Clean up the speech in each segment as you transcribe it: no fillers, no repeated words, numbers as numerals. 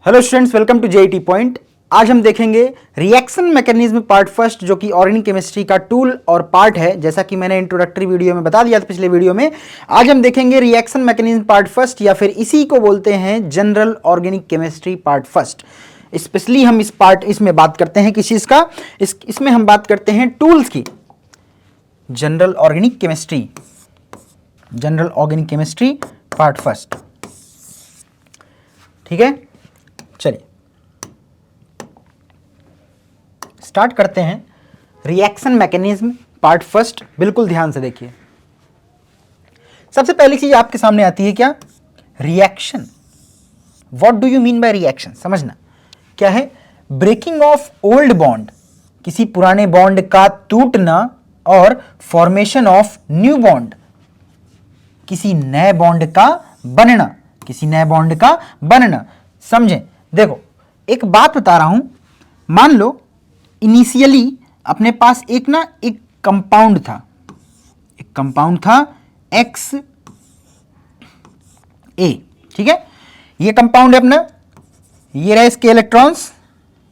Hello students, welcome to JET point. आज हम देखेंगे रिएक्शन मैकेनिज्म पार्ट फर्स्ट, जो कि ऑर्गेनिक केमिस्ट्री का टूल और पार्ट है, जैसा कि मैंने इंट्रोडक्टरी वीडियो में बता दिया था पिछले वीडियो में। आज हम देखेंगे रिएक्शन मैकेनिज्म पार्ट फर्स्ट, या फिर इसी को बोलते हैं general organic chemistry part first. Specially हम इसमें बात करते हैं किस चीज़ का, इसमें हम बात करते हैं टूल्स की। General organic chemistry part first, ठीक है। चलिए स्टार्ट करते हैं रिएक्शन मैकेनिज्म पार्ट फर्स्ट। बिल्कुल ध्यान से देखिए। सबसे पहली चीज आपके सामने आती है क्या? Reaction. What do you mean by reaction? समझना क्या है। ब्रेकिंग ऑफ ओल्ड बॉन्ड, किसी पुराने बॉन्ड का टूटना, और फॉर्मेशन ऑफ न्यू बॉन्ड, किसी नए बॉन्ड का बनना, समझें। देखो एक बात बता रहा हूं। मान लो इनिशियली अपने पास एक कंपाउंड था एक्स ए, ठीक है। ये कंपाउंड है अपना, ये रहे इसके इलेक्ट्रॉन्स।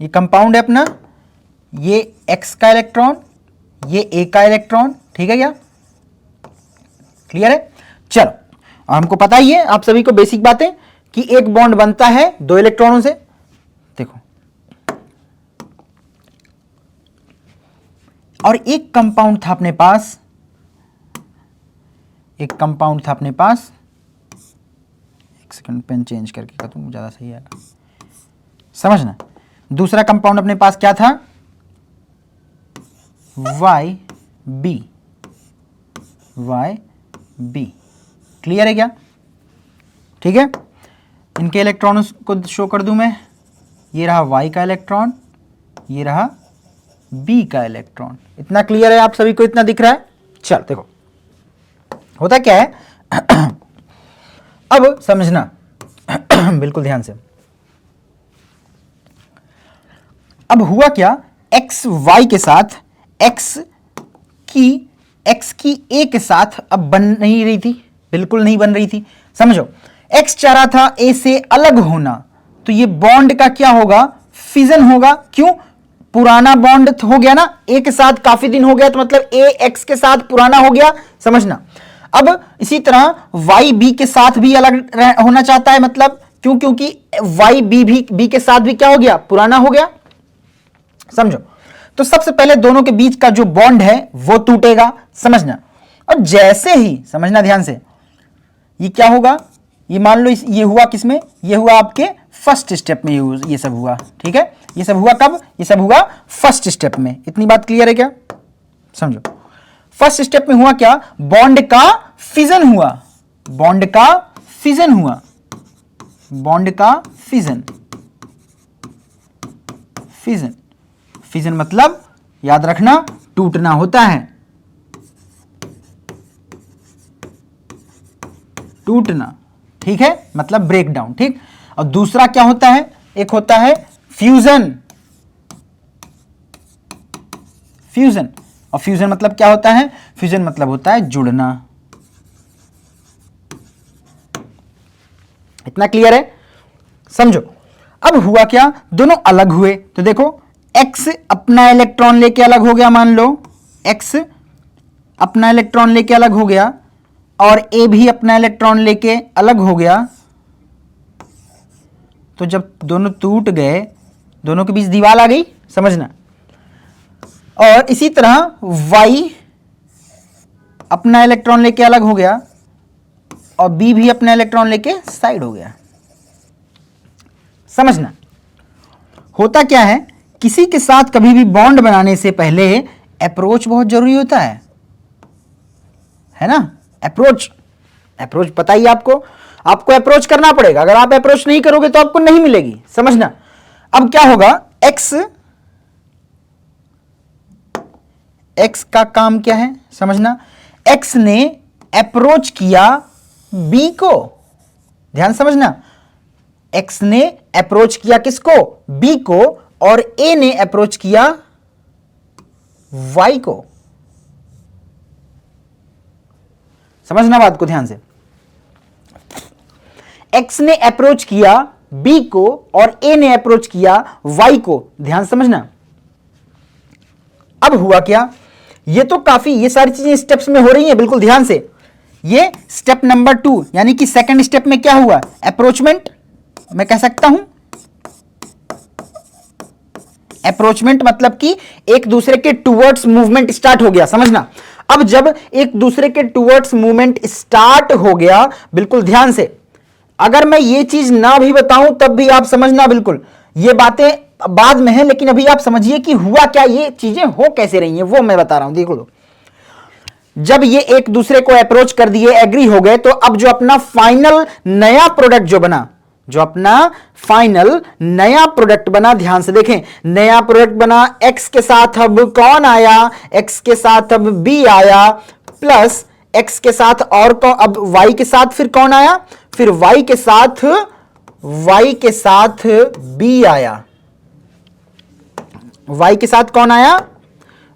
ये कंपाउंड है अपना, ये एक्स का इलेक्ट्रॉन, ये ए का इलेक्ट्रॉन, ठीक है क्या? क्लियर है? चलो, हमको पता ही है, आप सभी को बेसिक बातें, कि एक बॉन्ड बनता है दो इलेक्ट्रॉनों से। देखो, और एक कंपाउंड था अपने पास, एक सेकंड, पेन चेंज करके कर दूं, ज्यादा सही आएगा। समझना, दूसरा कंपाउंड अपने पास क्या था? Y B. क्लियर है क्या? ठीक है। इनके इलेक्ट्रॉनों को शो कर दूं मैं। ये रहा वाई का इलेक्ट्रॉन, ये रहा बी का इलेक्ट्रॉन। इतना क्लियर है? आप सभी को इतना दिख रहा है? चल देखो, होता क्या है अब समझना बिल्कुल ध्यान से। अब हुआ क्या, एक्स वाई के साथ एक्स की ए के साथ अब बन नहीं रही थी, बिल्कुल नहीं बन रही थी। समझो, एक्स चाह रहा था ए से अलग होना, तो ये बॉन्ड का क्या होगा? फिजन होगा। क्यों? पुराना बॉन्ड हो गया ना, ए के साथ काफी दिन हो गया, तो मतलब ए एक्स के साथ पुराना हो गया। समझना। अब इसी तरह वाई बी के साथ भी अलग होना चाहता है, मतलब क्यों? क्योंकि वाई बी के साथ भी क्या हो गया? पुराना हो गया। समझो, तो सबसे पहले दोनों के बीच का जो बॉन्ड है वो टूटेगा। समझना। और जैसे ही, समझना ध्यान से, ये क्या होगा? ये मान लो ये हुआ किसमें? ये हुआ आपके फर्स्ट स्टेप में, ये सब हुआ, ठीक है। ये सब हुआ कब? ये सब हुआ फर्स्ट स्टेप में। इतनी बात क्लियर है क्या? समझो, फर्स्ट स्टेप में हुआ क्या? बॉन्ड का फिजन हुआ। फिजन मतलब याद रखना, टूटना होता है। टूटना, ठीक है, मतलब ब्रेक डाउन, ठीक। और दूसरा क्या होता है? एक होता है फ्यूजन। और फ्यूजन मतलब क्या होता है? फ्यूजन मतलब होता है जुड़ना। इतना क्लियर है? समझो, अब हुआ क्या? दोनों अलग हुए, तो देखो एक्स अपना इलेक्ट्रॉन लेके अलग हो गया। मान लो एक्स अपना इलेक्ट्रॉन लेके अलग हो गया, और ए भी अपना इलेक्ट्रॉन लेके अलग हो गया। तो जब दोनों टूट गए, दोनों के बीच दीवार आ गई। समझना। और इसी तरह वाई अपना इलेक्ट्रॉन लेके अलग हो गया, और बी भी अपना इलेक्ट्रॉन लेके साइड हो गया। समझना, होता क्या है, किसी के साथ कभी भी बॉन्ड बनाने से पहले अप्रोच बहुत जरूरी होता है ना। अप्रोच पता ही आपको अप्रोच करना पड़ेगा। अगर आप अप्रोच नहीं करोगे तो आपको नहीं मिलेगी। समझना। अब क्या होगा? एक्स का काम क्या है? समझना, एक्स ने अप्रोच किया बी को। ध्यान समझना, एक्स ने अप्रोच किया किसको? बी को। और ए ने अप्रोच किया वाई को। समझना बात को ध्यान से। एक्स ने अप्रोच किया बी को और ए ने अप्रोच किया वाई को। ध्यान समझना, अब हुआ क्या, ये तो काफी, ये सारी चीजें स्टेप्स में हो रही हैं, बिल्कुल ध्यान से। ये स्टेप नंबर 2 यानी कि सेकंड स्टेप में क्या हुआ, अप्रोचमेंट मैं कह सकता हूं। अप्रोचमेंट मतलब कि एक दूसरे के टुवर्ड्स मूवमेंट स्टार्ट हो गया, समझना। अब जब एक दूसरे के टुवर्ड्स मूवमेंट स्टार्ट हो गया, बिल्कुल ध्यान से, अगर मैं ये चीज ना भी बताऊं तब भी आप समझना, बिल्कुल ये बातें बाद में है, लेकिन अभी आप समझिए कि हुआ क्या, ये चीजें हो कैसे रही हैं, वो मैं बता रहा हूं। देखो लो, जब ये एक दूसरे को अप्रोच कर दिए, एग्री हो गए, तो अब जो अपना फाइनल नया प्रोडक्ट जो बना, जो अपना फाइनल नया प्रोडक्ट बना, ध्यान से देखें, नया प्रोडक्ट बना, एक्स के साथ अब कौन आया, एक्स के साथ अब बी आया, प्लस एक्स के साथ और कौन, अब वाई के साथ फिर कौन आया, फिर वाई के साथ बी आया। वाई के साथ कौन आया,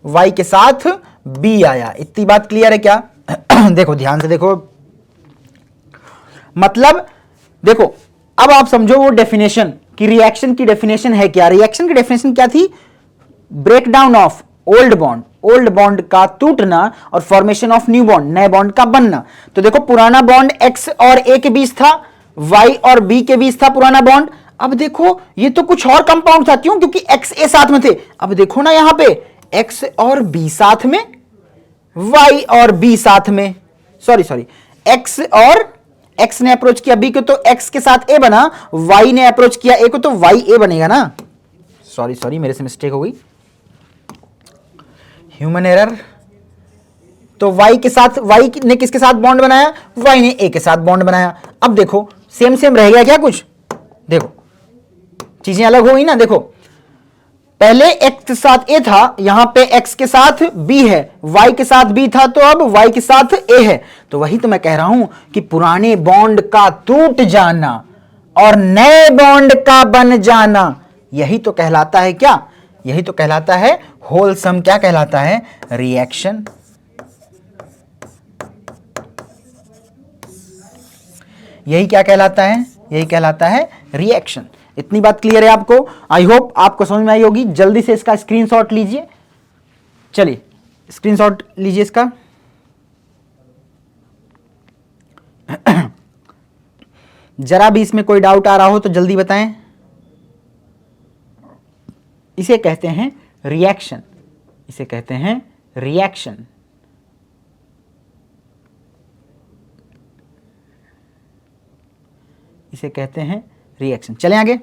वाई के साथ बी आया। इतनी बात क्लियर है क्या? देखो ध्यान से देखो, मतलब देखो, अब आप समझो वो डेफिनेशन कि रिएक्शन की डेफिनेशन है क्या। रिएक्शन की डेफिनेशन क्या थी, break down of old bond, old bond का टूटना और फॉर्मेशन ऑफ न्यू बॉन्ड, नए बॉन्ड का बनना। तो देखो पुराना बॉन्ड एक्स और ए के बीच था, वाई और बी के बीच था पुराना बॉन्ड। अब देखो ये तो कुछ और कंपाउंड था, क्यों, क्योंकि एक्स ए साथ में थे। अब देखो ना यहां पे एक्स और बी साथ में, वाई और बी साथ में, सॉरी एक्स और एक्स ने अप्रोच किया बी को तो एक्स के साथ ए बना, वाई ने अप्रोच किया ए को तो वाई ए बनेगा ना। सॉरी मेरे से मिस्टेक हो गई, ह्यूमन एरर। तो वाई के साथ, वाई ने किसके साथ बॉन्ड बनाया, वाई ने ए के साथ बॉन्ड बनाया। अब देखो सेम रह गया क्या कुछ, देखो चीजें अलग हो गई ना। देखो पहले एक्स के साथ ए था, यहां पे एक्स के साथ बी है, वाई के साथ बी था, तो अब वाई के साथ ए है। तो वही तो मैं कह रहा हूं कि पुराने बॉन्ड का टूट जाना और नए बॉन्ड का बन जाना, यही तो कहलाता है क्या, यही तो कहलाता है होलसम, क्या कहलाता है, रिएक्शन। यही क्या कहलाता है, यही कहलाता है रिएक्शन। इतनी बात क्लियर है आपको, आई होप आपको समझ में आई होगी। जल्दी से इसका स्क्रीनशॉट लीजिए, चलिए स्क्रीनशॉट लीजिए इसका। जरा भी इसमें कोई डाउट आ रहा हो तो जल्दी बताएं। इसे कहते हैं रिएक्शन, इसे कहते हैं रिएक्शन। इसे कहते हैं रिएक्शन। चलें आगे,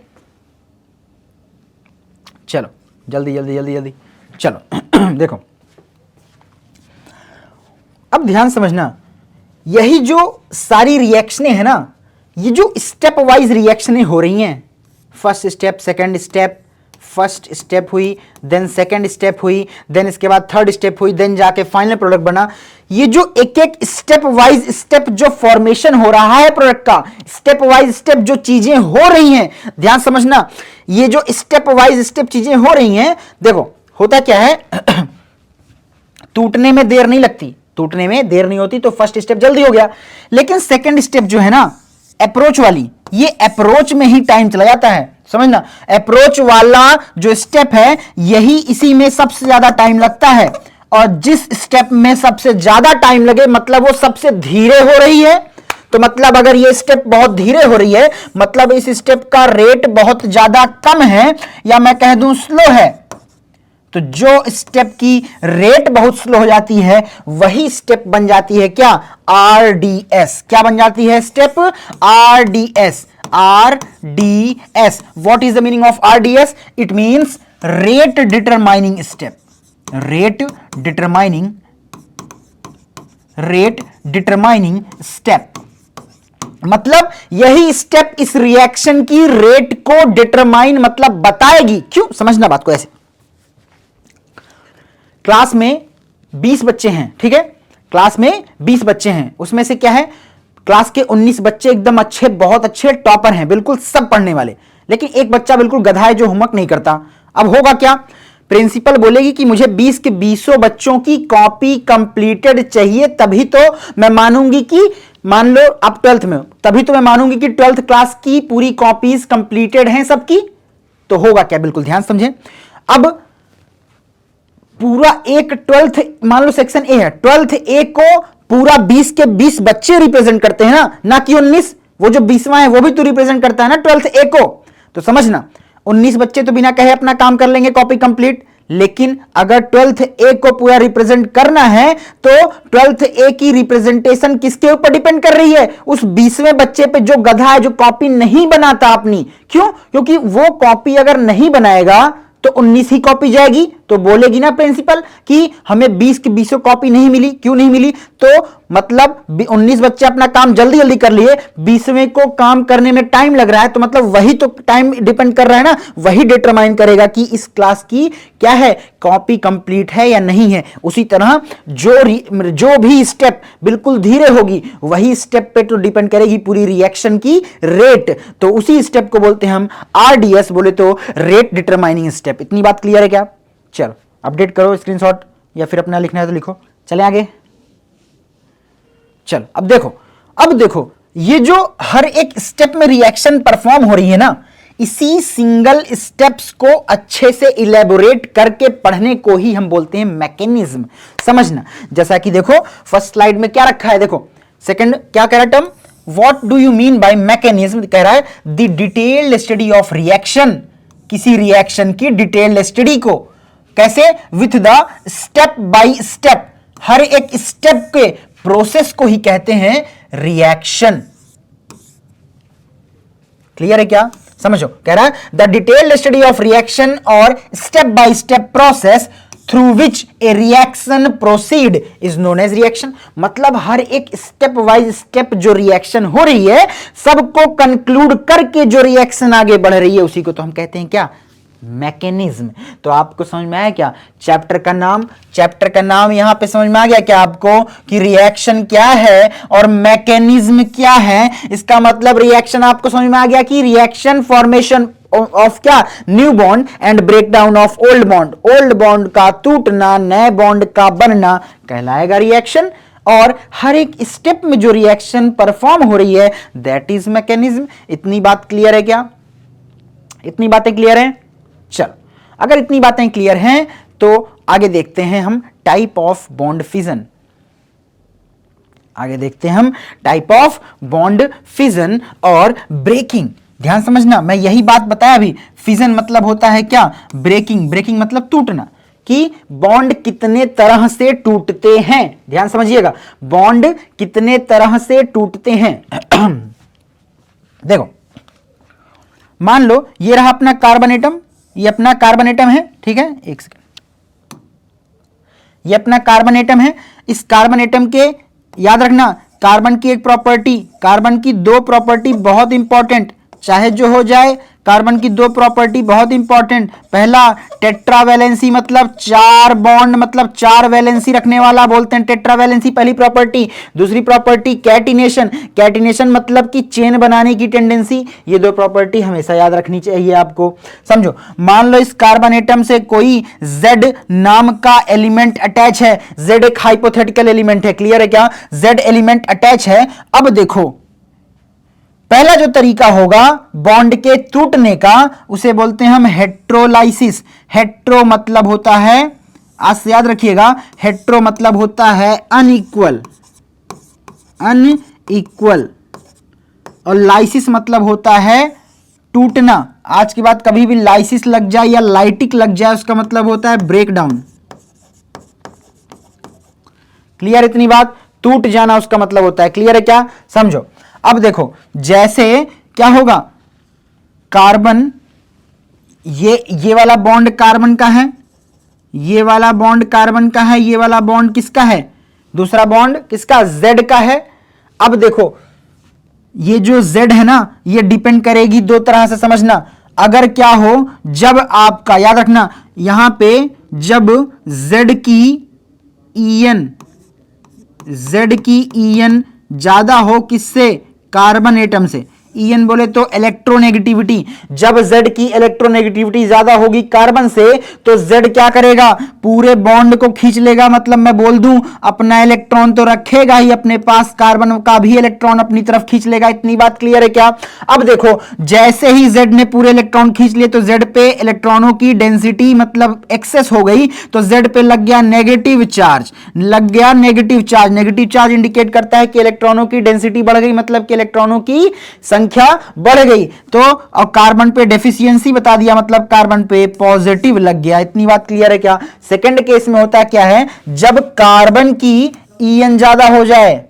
चलो जल्दी चलो। देखो अब ध्यान समझना, यही जो सारी रिएक्शनें हैं ना, ये जो स्टेप वाइज रिएक्शनें हो रही हैं, first step, second step, first step हुई, देन सेकंड स्टेप हुई, देन इसके बाद थर्ड स्टेप हुई, देन जाके फाइनल प्रोडक्ट बना। ये जो एक एक स्टेप वाइज स्टेप जो फॉर्मेशन हो रहा है प्रोडक्ट का, स्टेप वाइज स्टेप जो चीजें हो रही हैं, ध्यान समझना, ये जो स्टेप वाइज स्टेप चीजें हो रही हैं, देखो होता क्या है, टूटने में देर नहीं लगती, टूटने में देर नहीं होती, तो फर्स्ट स्टेप जल्दी हो गया। लेकिन सेकंड स्टेप जो है ना, अप्रोच वाली, ये अप्रोच में ही टाइम चला जाता है, समझना। अप्रोच वाला जो स्टेप है, यही इसी में सबसे ज्यादा टाइम लगता है, और जिस स्टेप में सबसे ज्यादा टाइम लगे मतलब वो सबसे धीरे हो रही है। तो मतलब अगर ये स्टेप बहुत धीरे हो रही है, मतलब इस स्टेप का रेट बहुत ज्यादा कम है, या मैं कह दूं स्लो है। तो जो स्टेप की रेट बहुत स्लो हो जाती है, वही स्टेप बन जाती है क्या, आरडीएस। क्या बन जाती है step, RDS. RDS. What is the meaning of RDS? It means rate determining step. Rate determining step. मतलब यही स्टेप इस रिएक्शन की रेट को डिटरमाइन मतलब बताएगी। क्यों, समझना बात को ऐसे। क्लास में 20 बच्चे हैं, ठीक है, क्लास में 20 बच्चे हैं, उसमें से क्या है, क्लास के 19 बच्चे एकदम अच्छे, बहुत अच्छे टॉपर हैं, बिल्कुल सब पढ़ने वाले, लेकिन एक बच्चा बिल्कुल गधा है जो होमवर्क नहीं करता। अब होगा क्या, प्रिंसिपल बोलेगी कि मुझे 20 के 20 बच्चों की कॉपी कंप्लीटेड चाहिए, तभी तो मैं मानूंगी कि, मान लो आप 12th में हो, तभी तो मैं मानूंगी कि 12th क्लास की पूरी कॉपीज कंप्लीटेड हैं सबकी। तो होगा क्या, बिल्कुल ध्यान समझें। अब पूरा एक 12th, मान लो सेक्शन ए है, 12th ए को पूरा 20 के 20 बच्चे रिप्रेजेंट करते हैं ना कि 19। वो जो 20वां है वो भी तो रिप्रेजेंट करता है ना 12th ए को। तो समझना 19 बच्चे तो बिना कहे अपना काम कर लेंगे कॉपी कंप्लीट, लेकिन अगर 12th ए को पूरा रिप्रेजेंट करना है तो 12th ए की रिप्रेजेंटेशन किसके ऊपर डिपेंड कर रही है? उस 20वें बच्चे पे जो गधा है, जो कॉपी नहीं बनाता अपनी। क्यों? क्योंकि वो कॉपी अगर नहीं बनाएगा तो 19 ही कॉपी जाएगी। तो बोलेगी ना प्रिंसिपल कि हमें 20 की 20 कॉपी नहीं मिली। क्यों नहीं मिली? तो मतलब 19 बच्चे अपना काम जल्दी जल्दी कर लिए, 20वें को काम करने में टाइम लग रहा है, तो मतलब वही तो टाइम डिपेंड कर रहा है ना, वही डिटरमाइन करेगा कि इस क्लास की क्या है, कॉपी कंप्लीट है या नहीं है। उसी तरह जो भी स्टेप बिल्कुल धीरे होगी, वही स्टेप पे तो डिपेंड करेगी पूरी रिएक्शन की रेट। तो उसी स्टेप को बोलते हैं हम RDS, बोले तो रेट डिटरमाइनिंग स्टेप। इतनी बात क्लियर है क्या? चलो अपडेट करो स्क्रीनशॉट, या फिर अपना लिखना है तो लिखो। चले आगे। चल अब देखो ये जो हर एक स्टेप में रिएक्शन परफॉर्म हो रही है ना, इसी सिंगल स्टेप्स को अच्छे से इलेबोरेट करके पढ़ने को ही हम बोलते हैं मैकेनिज्म। समझना, जैसा कि देखो फर्स्ट स्लाइड में क्या रखा है, देखो सेकंड क्या कह रहा है term, what do you mean by mechanism? कह रहा है the detailed study of reaction, किसी रिएक्शन की डिटेल्ड स्टडी को कैसे, with the step by step, हर एक स्टेप के प्रोसेस को ही कहते हैं रिएक्शन। क्लियर है क्या? समझो, कह रहा है the detailed study of reaction और step by step process through which a reaction proceed is known as reaction. मतलब हर एक स्टेप वाइज स्टेप जो रिएक्शन हो रही है, सबको कंक्लूड करके जो रिएक्शन आगे बढ़ रही है, उसी को तो हम कहते हैं क्या, मैकेनिज्म। तो आपको समझ में आया क्या चैप्टर का नाम यहां पे समझ में आ गया क्या आपको, कि रिएक्शन क्या है और मैकेनिज्म क्या है? इसका मतलब रिएक्शन आपको समझ में आ गया कि रिएक्शन फॉर्मेशन ऑफ क्या, new bond and break down of old bond, old bond का टूटना, नए बॉन्ड का बनना कहलाएगा रिएक्शन। और हर एक स्टेप में जो रिएक्शन परफॉर्म हो रही है, दैट इज मैकेनिज्म। इतनी बात क्लियर है क्या? इतनी बातें क्लियर हैं? चलो, अगर इतनी बातें क्लियर हैं तो आगे देखते हैं हम टाइप ऑफ बॉन्ड फिजन। आगे देखते हैं हम टाइप ऑफ बॉन्ड फिजन और ब्रेकिंग। ध्यान समझना, मैं यही बात बताया अभी, फिजन मतलब होता है क्या, ब्रेकिंग। ब्रेकिंग मतलब टूटना, कि बॉन्ड कितने तरह से टूटते हैं। ध्यान समझिएगा, बॉन्ड कितने तरह से टूटते हैं। देखो, मान लो ये रहा अपना कार्बन एटम, ये अपना कार्बन एटम है, ठीक है, एक सेकंड, ये अपना कार्बन एटम है। इस कार्बन एटम के याद रखना, कार्बन की एक प्रॉपर्टी, कार्बन की दो प्रॉपर्टी बहुत इंपॉर्टेंट, चाहे जो हो जाए, कार्बन की दो प्रॉपर्टी बहुत इंपॉर्टेंट। पहला टेट्रावैलेंसी, मतलब चार बॉन्ड, मतलब चार वैलेंसी रखने वाला बोलते हैं टेट्रावैलेंसी, पहली प्रॉपर्टी। दूसरी प्रॉपर्टी कैटिनेशन, कैटिनेशन मतलब कि चेन बनाने की टेंडेंसी। ये दो प्रॉपर्टी हमेशा याद रखनी चाहिए आपको। समझो, मान लो इस कार्बन एटम से कोई Z नाम का एलिमेंट अटैच है। Z एक हाइपोथेटिकल एलिमेंट है, क्लियर है क्या? Z एलिमेंट अटैच है। अब देखो, पहला जो तरीका होगा बॉन्ड के टूटने का, उसे बोलते हैं हम हेट्रोलाइसिस। हेट्रो मतलब होता है, आज से याद रखिएगा, हेट्रो मतलब होता है अनइक्वल, अनइक्वल, और लाइसिस मतलब होता है टूटना। आज के बाद कभी भी लाइसिस लग जाए या लाइटिक लग जाए, उसका मतलब होता है ब्रेक डाउन। क्लियर? इतनी बात, टूट जाना उसका मतलब होता है। क्लियर है क्या? समझो, अब देखो, जैसे क्या होगा, कार्बन, ये वाला बॉन्ड कार्बन का है, ये वाला बॉन्ड कार्बन का है, ये वाला बॉन्ड किसका है, दूसरा बॉन्ड किसका, Z का है। अब देखो, ये जो Z है ना, ये डिपेंड करेगी दो तरह से, समझना। अगर क्या हो, जब आपका, याद रखना, यहां पे जब Z की EN ज्यादा हो, किससे, कार्बन एटम से। En बोले तो इलेक्ट्रोनेगेटिविटी। जब Z की इलेक्ट्रोनेगेटिविटी ज्यादा होगी कार्बन से तो Z क्या करेगा, पूरे बॉन्ड को खींच लेगा। मतलब मैं बोल दूं अपना इलेक्ट्रॉन तो रखेगा ही अपने पास, कार्बन का भी इलेक्ट्रॉन अपनी तरफ खींच लेगा। इतनी बात क्लियर है क्या? अब देखो जैसे ही Z ने पूरे इलेक्ट्रॉन खींच लिए तो Z पे इलेक्ट्रॉनों की डेंसिटी मतलब एक्सेस हो गई, तो Z पे लग गया नेगेटिव चार्ज, लग गया negative charge. Negative charge indicate करता है कि इलेक्ट्रॉनों की डेंसिटी बढ़ गई, मतलब कि इलेक्ट्रॉनों की संख्या बढ़ गई। तो और कार्बन पे डेफिशिएंसी बता दिया, मतलब कार्बन पे पॉजिटिव लग गया। इतनी बात क्लियर है क्या? सेकंड केस में होता क्या है, जब कार्बन की En ज्यादा हो जाए,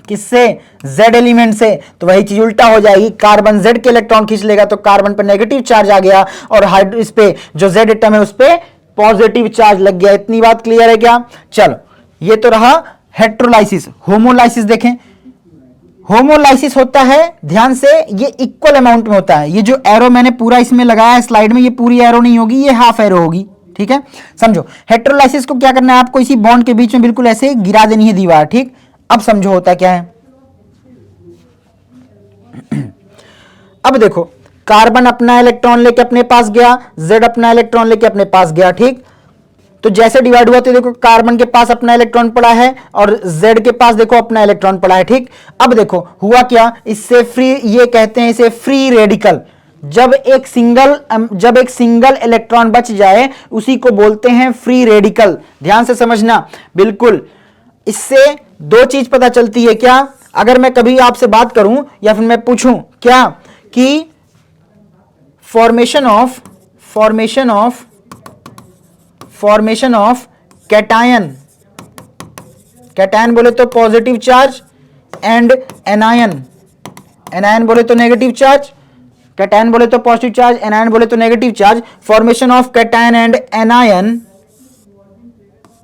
किससे? Z एलिमेंट से, तो वही चीज उल्टा हो जाएगी। कार्बन Z के इलेक्ट्रॉन खींच लेगा तो कार्बन पर नेगेटिव चार्ज आ गया और इस पे जो Z एटम है उस पे पॉजिटिव चार्ज लग गया। इतनी बात क्लियर है क्या? चलो ये तो रहा हेट्रोलाइसिस। होमोलाइसिस देखें। होमोलाइसिस होता है, ध्यान से, ये इक्वल अमाउंट में होता है। ये जो एरो मैंने पूरा इसमें लगाया है स्लाइड में, ये पूरी एरो नहीं होगी, ये हाफ एरो होगी। ठीक है, समझो। हेट्रोलाइसिस को क्या करना है आपको, इसी बॉन्ड के बीच में बिल्कुल ऐसे गिरा देनी है दीवार। ठीक, अब समझो होता क्या है। अब देखो कार्बन अपना इलेक्ट्रॉन लेके अपने पास गया, Z अपना इलेक्ट्रॉन लेके अपने पास गया। ठीक, तो जैसे डिवाइड हुआ तो देखो कार्बन के पास अपना इलेक्ट्रॉन पड़ा है और Z के पास देखो अपना इलेक्ट्रॉन पड़ा है। ठीक, अब देखो हुआ क्या, इससे फ्री, ये कहते हैं इसे फ्री रेडिकल। जब एक सिंगल इलेक्ट्रॉन बच जाए उसी को बोलते हैं फ्री रेडिकल। ध्यान से समझना बिल्कुल। इससे दो चीज पता चलती है क्या, अगर मैं कभी आपसे बात करूं या फिर मैं पूछूं क्या कि फॉर्मेशन ऑफ कैटायन बोले तो पॉजिटिव चार्ज एंड एनायन बोले तो नेगेटिव चार्ज। कैटायन बोले तो पॉजिटिव चार्ज, एनायन बोले तो negative charge. Formation of cation and anion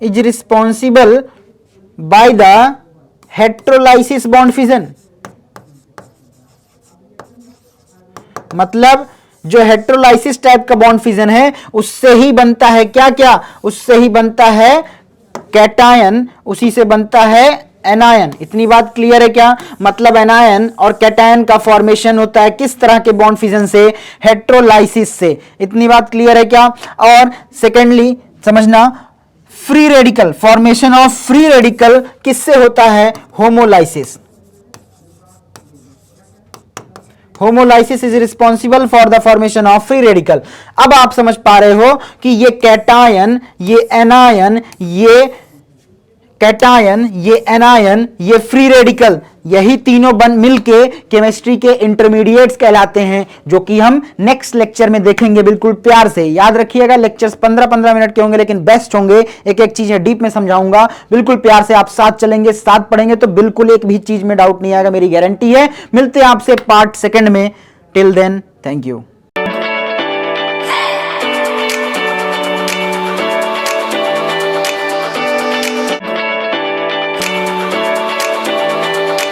is responsible by the heterolysis bond fission. मतलब जो हेट्रोलाइसिस टाइप का बॉन्ड फिजन है उससे ही बनता है क्या, उससे ही बनता है कैटायन, उसी से बनता है एनायन। इतनी बात क्लियर है क्या? मतलब एनायन और कैटायन का फॉर्मेशन होता है किस तरह के बॉन्ड फिजन से? हेट्रोलाइसिस से। इतनी बात क्लियर है क्या? और सेकेंडली समझना, free radical, formation of free radical किससे होता है? Homolysis. Homolysis is responsible for the formation of free radical. अब आप समझ पा रहे हो कि ये कैटायन, ये एनायन, ये कैटायन, ये एनायन, ये फ्री रेडिकल, यही तीनों मिलके केमिस्ट्री के इंटरमीडिएट्स कहलाते हैं, जो कि हम नेक्स्ट लेक्चर में देखेंगे। बिल्कुल प्यार से याद रखिएगा, लेक्चर्स 15-15 मिनट के होंगे लेकिन बेस्ट होंगे। एक एक चीजें डीप में समझाऊंगा। बिल्कुल प्यार से आप साथ चलेंगे, साथ पढ़ेंगे तो बिल्कुल एक भी चीज में डाउट नहीं आएगा, मेरी गारंटी है। मिलते हैं आपसे पार्ट सेकंड में। Till then, thank you.